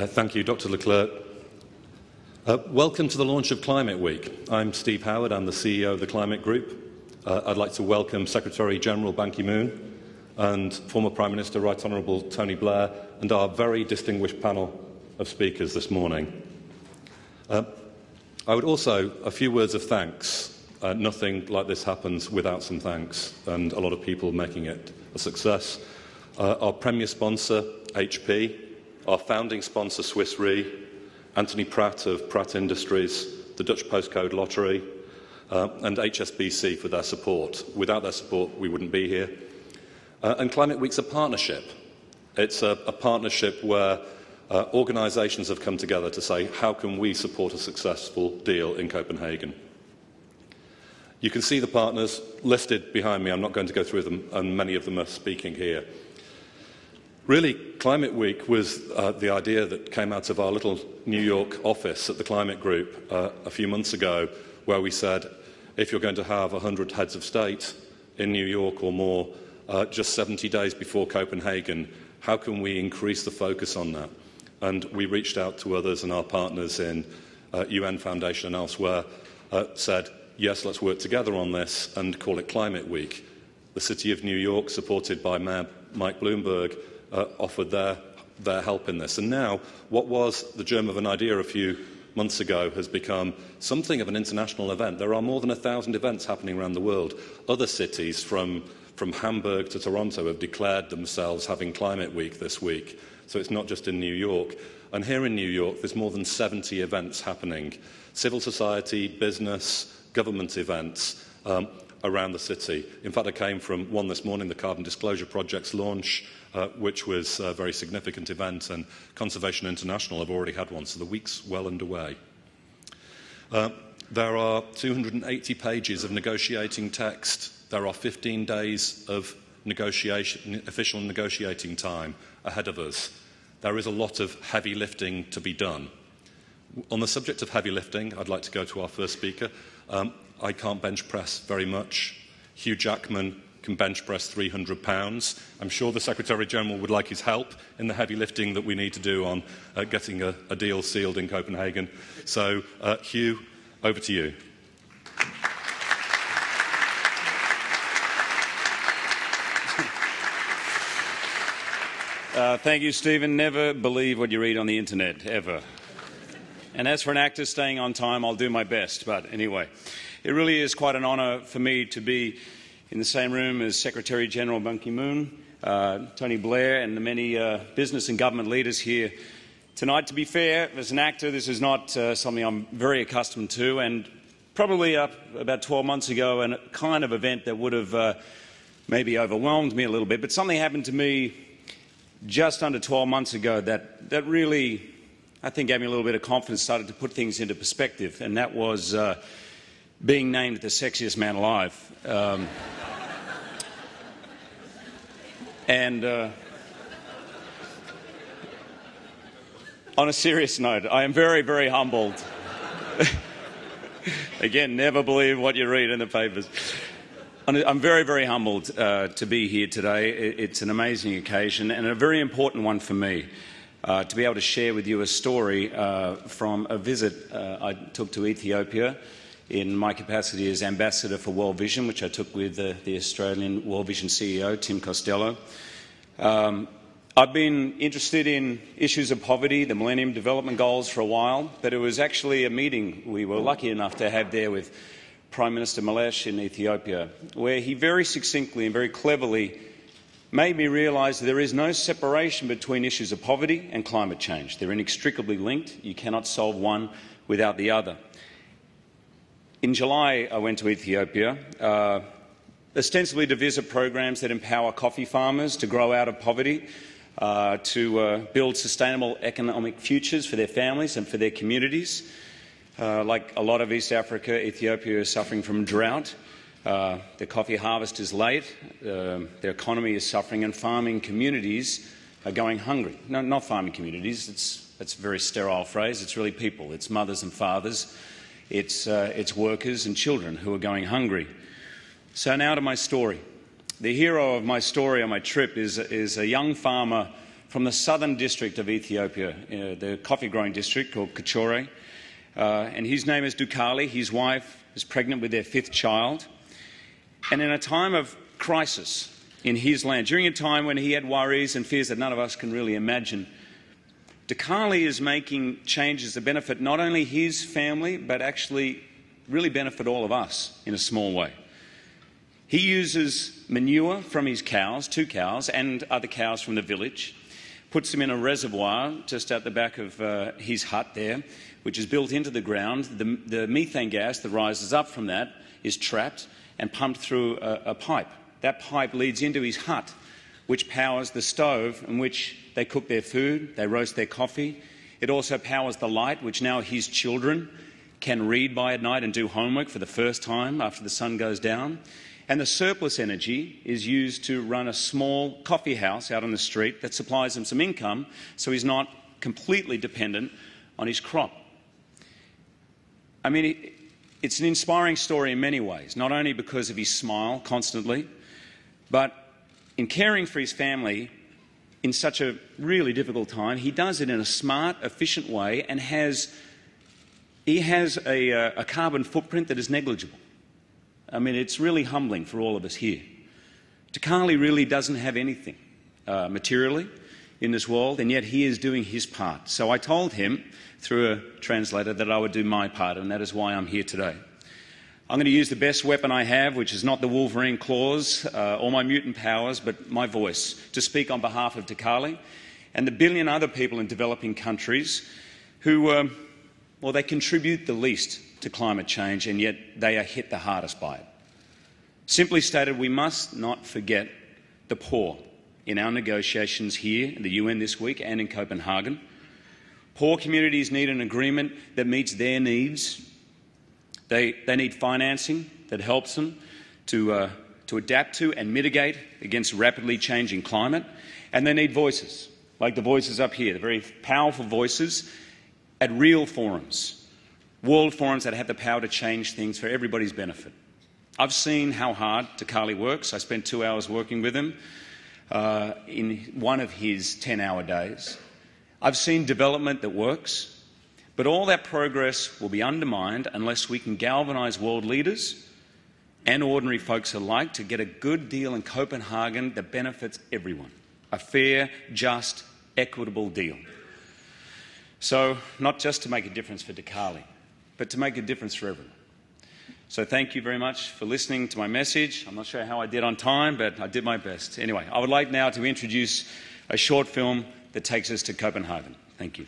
Thank you, Dr. Leclerc. Welcome to the launch of Climate Week. I'm Steve Howard. I'm the CEO of the Climate Group. I'd like to welcome Secretary-General Ban Ki-moon and former Prime Minister Right Honourable Tony Blair and our very distinguished panel of speakers this morning. I would also, a few words of thanks. Nothing like this happens without some thanks and a lot of people making it a success. Our premier sponsor, HP, our founding sponsor, Swiss Re, Anthony Pratt of Pratt Industries, the Dutch Postcode Lottery, and HSBC for their support. Without their support, we wouldn't be here. And Climate Week's a partnership. It's a partnership where organisations have come together to say, how can we support a successful deal in Copenhagen? You can see the partners listed behind me. I'm not going to go through them, and many of them are speaking here. Really, Climate Week was the idea that came out of our little New York office at the Climate Group a few months ago, where we said, if you're going to have 100 heads of state in New York or more, just 70 days before Copenhagen, how can we increase the focus on that? And we reached out to others, and our partners in UN Foundation and elsewhere said, yes, let's work together on this and call it Climate Week. The City of New York, supported by Mayor Mike Bloomberg, offered their help in this. And now, what was the germ of an idea a few months ago has become something of an international event. There are more than 1,000 events happening around the world. Other cities, from Hamburg to Toronto, have declared themselves having Climate Week this week. So it's not just in New York. And here in New York, there's more than 70 events happening. Civil society, business, government events around the city. In fact, I came from one this morning, the Carbon Disclosure Project's launch, which was a very significant event, and Conservation International have already had one, so the week's well underway. There are 280 pages of negotiating text. There are 15 days of official negotiating time ahead of us. There is a lot of heavy lifting to be done. On the subject of heavy lifting, I'd like to go to our first speaker. I can't bench press very much. Hugh Jackman can bench press 300 pounds. I'm sure the Secretary-General would like his help in the heavy lifting that we need to do on getting a deal sealed in Copenhagen. So, Hugh, over to you. Thank you, Stephen. Never believe what you read on the internet, ever. And as for an actor staying on time, I'll do my best. But anyway, it really is quite an honour for me to be in the same room as Secretary-General Ban Ki-moon, Tony Blair, and the many business and government leaders here tonight. To be fair, as an actor, this is not something I'm very accustomed to, and probably about 12 months ago, a kind of event that would have maybe overwhelmed me a little bit. But something happened to me just under 12 months ago that really, I think, gave me a little bit of confidence, started to put things into perspective, and that was being named the sexiest man alive. And on a serious note, I am very, very humbled. Again, never believe what you read in the papers. I'm very, very humbled to be here today. It's an amazing occasion and a very important one for me. To be able to share with you a story from a visit I took to Ethiopia in my capacity as Ambassador for World Vision, which I took with the Australian World Vision CEO, Tim Costello. I've been interested in issues of poverty, the Millennium Development Goals, for a while, but it was actually a meeting we were lucky enough to have there with Prime Minister Malesh in Ethiopia, where he very succinctly and very cleverly made me realise that there is no separation between issues of poverty and climate change. They're inextricably linked. You cannot solve one without the other. In July, I went to Ethiopia, ostensibly to visit programs that empower coffee farmers to grow out of poverty, to build sustainable economic futures for their families and for their communities. Like a lot of East Africa, Ethiopia is suffering from drought. The coffee harvest is late, their economy is suffering, and farming communities are going hungry. No, not farming communities, that's a very sterile phrase. It's really people. It's mothers and fathers. It's workers and children who are going hungry. So now to my story. The hero of my story on my trip is a young farmer from the southern district of Ethiopia, the coffee-growing district called Kachore. And his name is Dukali. His wife is pregnant with their 5th child. And in a time of crisis in his land, during a time when he had worries and fears that none of us can really imagine, Dukali is making changes that benefit not only his family, but actually really benefit all of us in a small way. He uses manure from his cows, 2 cows, and other cows from the village, puts them in a reservoir just at the back of his hut there, which is built into the ground. The methane gas that rises up from that is trapped and pumped through a pipe. That pipe leads into his hut, which powers the stove in which they cook their food, they roast their coffee. It also powers the light, which now his children can read by at night and do homework for the first time after the sun goes down. And the surplus energy is used to run a small coffee house out on the street that supplies him some income, so he's not completely dependent on his crop. I mean, it's an inspiring story in many ways, not only because of his smile constantly, but in caring for his family in such a really difficult time. He does it in a smart, efficient way, and he has a carbon footprint that is negligible. I mean, it's really humbling for all of us here. Dukali really doesn't have anything materially in this world, and yet he is doing his part. So I told him, through a translator, that I would do my part, and that is why I'm here today. I'm going to use the best weapon I have, which is not the Wolverine claws or my mutant powers, but my voice, to speak on behalf of Dukali and the billion other people in developing countries who, well, they contribute the least to climate change, and yet they are hit the hardest by it. Simply stated, we must not forget the poor in our negotiations here in the UN this week and in Copenhagen. Poor communities need an agreement that meets their needs. They need financing that helps them to adapt to and mitigate against rapidly changing climate. And they need voices, like the voices up here, the very powerful voices at real forums. World forums that have the power to change things for everybody's benefit. I've seen how hard Dukali works. I spent 2 hours working with him in one of his 10-hour days. I've seen development that works, but all that progress will be undermined unless we can galvanise world leaders and ordinary folks alike to get a good deal in Copenhagen that benefits everyone. A fair, just, equitable deal. So, not just to make a difference for Dukali, but to make a difference for everyone. So thank you very much for listening to my message. I'm not sure how I did on time, but I did my best. Anyway, I would like now to introduce a short film that takes us to Copenhagen. Thank you.